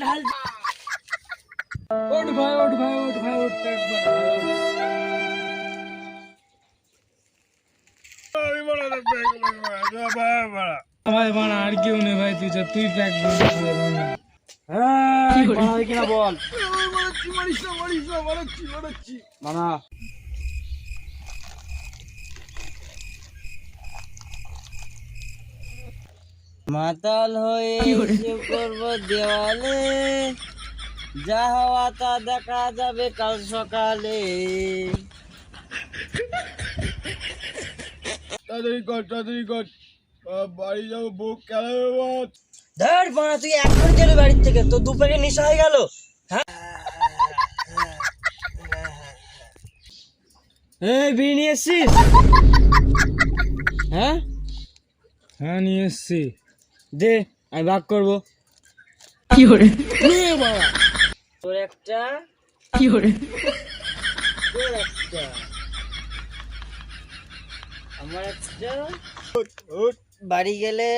ঢাল। ওঠ ভাই, ওঠ ভাই, ওঠ ভাই, ওঠ, পেট ভরা, ভাই বানা আর কেউ নেই ভাই, তুই প্যাক কিনা বল মানা। মাতাল হয়ে এসে করব দেওয়ালে, যা হওয়া তা দেখা যাবে কাল সকালে। তাড়াতাড়ি কর, বাড়ি যাবো, বউ কেন ধর বানা, তুই এখন গেলি বাড়ির থেকে, তো দু প্যাকেট নেশা হয়ে গেল। হ্যাঁ এই বিড়ি নিয়ে এসছিস? হ্যাঁ হ্যাঁ নিয়ে এসছি। দে, আমি ভাগ করবো। তোর একটা, তোর একটা, আমার একটা। বাড়ি গেলে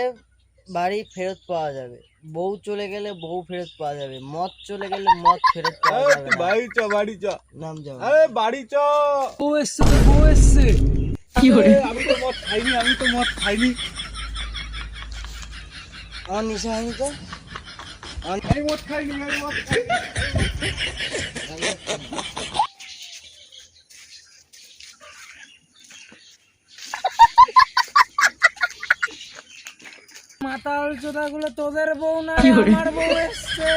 বাড়ি ফেরত পাওয়া যাবে, বউ চলে গেলে বউ ফেরত পাওয়া যাবে, মদ চলে গেলে মদ ফেরত পাওয়া যাবে না। বাড়ি চ, নাম যাও। আরে বাড়ি চ। বউ এসছে তো, বউ এসছে। আমি তো মদ খাইনি, আমার নেশা হয়নি তো। আমি মদ খাইনি। মাতাল চোদা গুলো তোদের বউ না, আমার বউ এসছে।